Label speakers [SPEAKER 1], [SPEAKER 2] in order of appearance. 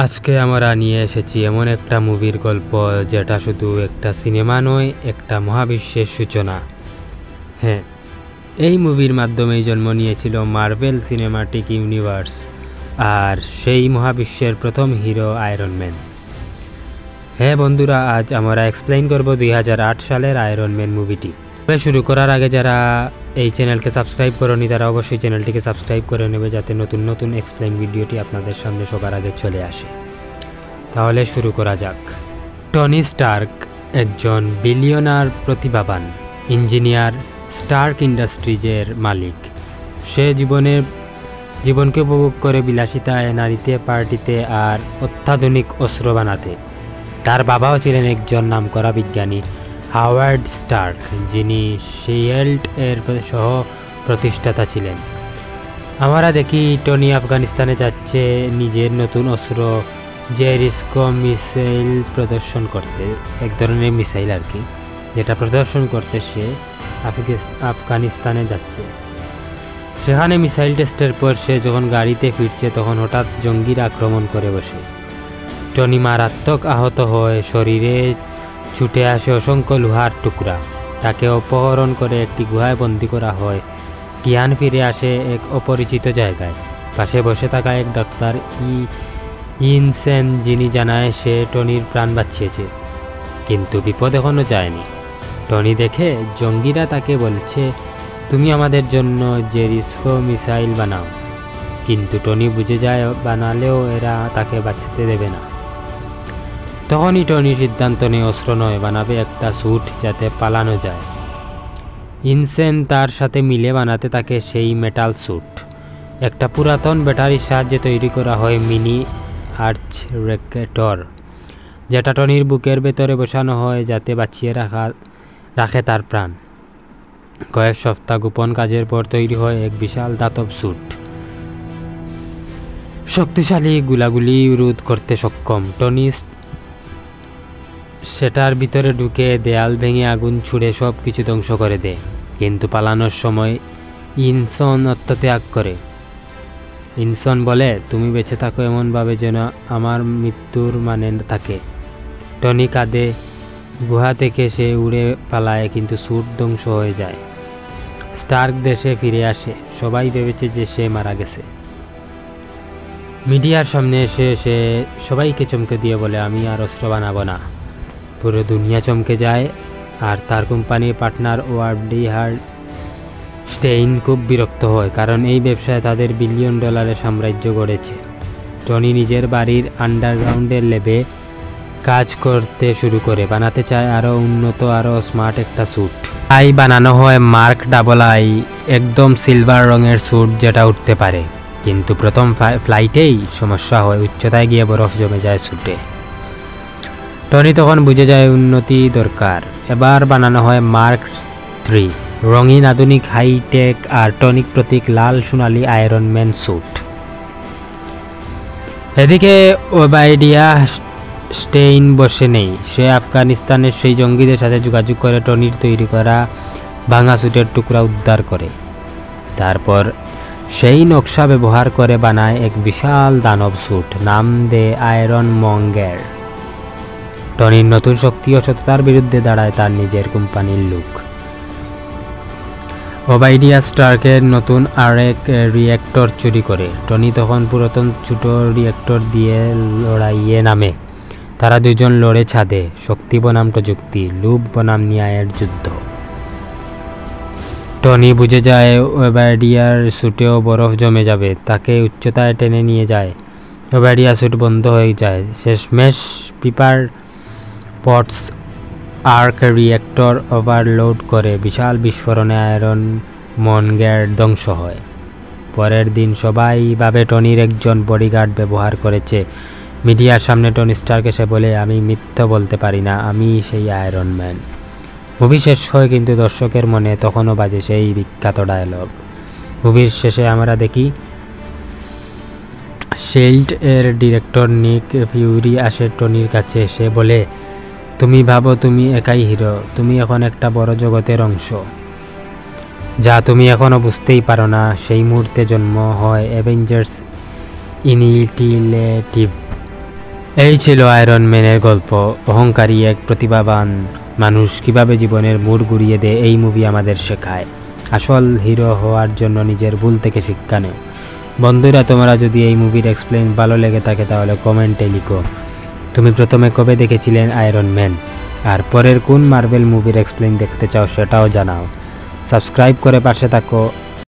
[SPEAKER 1] আজকে আমরা নিয়ে এসেছি এমন একটা মুভির গল্প যেটা শুধু একটা সিনেমা নয়, একটা মহাবিশ্বের সূচনা। হ্যাঁ, এই মুভির মাধ্যমেই জন্ম নিয়েছিল মার্ভেল সিনেমাটিক ইউনিভার্স, আর সেই মহাবিশ্বের প্রথম হিরো আয়রন ম্যান। হ্যাঁ বন্ধুরা, আজ আমরা এক্সপ্লেইন করব 2008 সালের আয়রন ম্যান মুভিটি। তবে শুরু করার আগে যারা এই চ্যানেলকে সাবস্ক্রাইব করেনি তারা অবশ্যই চ্যানেলটিকে সাবস্ক্রাইব করে নেবে, যাতে নতুন নতুন এক্সপ্লেইন ভিডিওটি আপনাদের সামনে সবার আগে চলে আসে। তাহলে শুরু করা যাক। টনি স্টার্ক একজন বিলিয়নার প্রতিভাবান ইঞ্জিনিয়ার, স্টার্ক ইন্ডাস্ট্রিজের মালিক। সে জীবনকে উপভোগ করে বিলাসিতায়, নারীতে, পার্টিতে আর অত্যাধুনিক অস্ত্র বানাতে। তার বাবাও ছিলেন একজন নামকরা বিজ্ঞানী, হাওয়ার্ড স্টার্ক, যিনি শিল্ড এর সহ প্রতিষ্ঠাতা ছিলেন। আমরা দেখি টনি আফগানিস্তানে যাচ্ছে নিজের নতুন অস্ত্র জেরিস্কো মিসাইল প্রদর্শন করতে, এক ধরনের মিসাইল আর কি, যেটা প্রদর্শন করতে সে আফগানিস্তানে যাচ্ছে। সেখানে মিসাইল টেস্টের পর সে যখন গাড়িতে ফিরছে তখন হঠাৎ জঙ্গিরা আক্রমণ করে বসে। টনি মারাত্মক আহত হয়, শরীরে ছুটে আসে অসংখ্য লোহার টুকরা। তাকে অপহরণ করে একটি গুহায় বন্দী করা হয়। জ্ঞান ফিরে আসে এক অপরিচিত জায়গায়। পাশে বসে থাকা এক ডাক্তার ইনসেন, যিনি জানায় সে টনির প্রাণ বাঁচিয়েছে, কিন্তু বিপদ এখনো যায়নি। টনি দেখে জঙ্গিরা তাকে বলছে, তুমি আমাদের জন্য জেরিস্কো মিসাইল বানাও। কিন্তু টনি বুঝে যায় বানালেও এরা তাকে বাঁচতে দেবে না। তখনই টনি সিদ্ধান্ত নেয় অস্ত্র নয়, বানাবে একটা স্যুট যাতে পালানো যায়। ইনসেন তার সাথে মিলে বানাতে থাকে সেই মেটাল স্যুট। একটা পুরাতন ব্যাটারির সাহায্যে তৈরি করা হয় মিনি আর্চ রেক্টর, যেটা টনির বুকের ভেতরে বসানো হয় যাতে বাঁচিয়ে রাখে তার প্রাণ। কয়েক সপ্তাহ গোপন কাজের পর তৈরি হয় এক বিশাল ধাতব স্যুট, শক্তিশালী, গুলাগুলি রোধ করতে সক্ষম। টনি সেটার ভিতরে ঢুকে দেয়াল ভেঙে আগুন ছুড়ে সব কিছু ধ্বংস করে দেয়। কিন্তু পালানোর সময় ইনসন আত্মত্যাগ করে। ইনসন বলে, তুমি বেঁচে থাকো এমনভাবে যেন আমার মৃত্যুর মানে থাকে। টনি কাঁদে। গুহা থেকে সে উড়ে পালায়, কিন্তু স্যুট ধ্বংস হয়ে যায়। স্টার্ক দেশে ফিরে আসে। সবাই ভেবেছে যে সে মারা গেছে। মিডিয়ার সামনে এসে সে সবাইকে চমকে দিয়ে বলে, আমি আর অস্ত্র বানাবো না। পুরো দুনিয়া চমকে যায়, আর তার কোম্পানির পার্টনার ওয়ার্ডি স্টেইন খুব বিরক্ত হয়, কারণ এই ব্যবসায় তাদের $1 বিলিয়ন সাম্রাজ্য গড়েছে। টনি নিজের বাড়ির আন্ডারগ্রাউন্ডের ল্যাবে কাজ করতে শুরু করে, বানাতে চায় আরও উন্নত, আরও স্মার্ট একটা স্যুট। তাই বানানো হয় মার্ক ডাবল আই, একদম সিলভার রঙের স্যুট যেটা উঠতে পারে। কিন্তু প্রথম ফ্লাইটেই সমস্যা হয়, উচ্চতায় গিয়ে বরফ জমে যায় স্যুটে। টনি তখন বুঝে যায় উন্নতি দরকার। এবার বানানো হয় মার্ক 3, রঙিন, আধুনিক, হাইটেক আর টনিক প্রতীক লাল সোনালি আয়রন ম্যান স্যুট। এদিকে ওবাইডিয়া স্টেইন বসে নেই। সে আফগানিস্তানের সেই জঙ্গিদের সাথে যোগাযোগ করে টনির তৈরি করা ভাঙা স্যুটের টুকরা উদ্ধার করে। তারপর সেই নকশা ব্যবহার করে বানায় এক বিশাল দানব স্যুট, নাম দেয় আয়রন মঙ্গের। টনির নতুন শক্তি ও সততার বিরুদ্ধে দাঁড়ায় তার নিজের কোম্পানির লোক। ওবাইডিয়া স্টার্কের নতুন আরেক রিয়েক্টর চুরি করে। টনি তখন পুরাতন ছোট রিয়েক্টর দিয়ে লড়াইয়ে নামে। তারা দুজন লড়ে ছাদে, শক্তি বনাম প্রযুক্তি, লোভ বনাম ন্যায়ের যুদ্ধ। টনি বুঝে যায় ওবাইডিয়ার স্যুটেও বরফ জমে যাবে, তাকে উচ্চতায় টেনে নিয়ে যায়। ওবাইডিয়া স্যুট বন্ধ হয়ে যায়। শেষমেশ Pepper Potts arc reactor overload করে, বিশাল বিস্ফোরণে আয়রন মনগের ধ্বংস হয়। পরের দিন সবাই ভাবে টনির একজন বডিগার্ড ব্যবহার করেছে। মিডিয়ার সামনে টনি স্টার্ক এসে বলে, আমি মিথ্যা বলতে পারি না, আমি সেই আয়রন ম্যান। মুভি শেষ হয়, কিন্তু দর্শকের মনে তখনও বাজে সেই বিখ্যাত ডায়লগ। মুভির শেষে আমরা দেখি শিল্ড এর ডিরেক্টর নিক ফিউরি আসে টনির কাছে। সে বলে, তুমি ভাবো তুমি একাই হিরো, তুমি এখন একটা বড় জগতের অংশ, যা তুমি এখনো বুঝতেই পারো না। সেই মুহূর্তে জন্ম হয় অ্যাভেঞ্জার্স ইনিটিলেটিভ, এই ছিল আয়রন ম্যানের গল্প। অহংকারী এক প্রতিভাবান মানুষ কিভাবে জীবনের মোড় ঘুরিয়ে দেয়, এই মুভি আমাদের শেখায়। আসল হিরো হওয়ার জন্য নিজের ভুল থেকে শিক্ষা নেয়। বন্ধুরা, তোমরা যদি এই মুভির এক্সপ্লেইন ভালো লেগে থাকে তাহলে কমেন্টে লিখো তুমি প্রথমে কবে দেখেছিলেন আয়রন ম্যান, আর পরের কোন মার্বেল মুভির এক্সপ্লেইন দেখতে চাও সেটাও জানাও। সাবস্ক্রাইব করে পাশে থাকো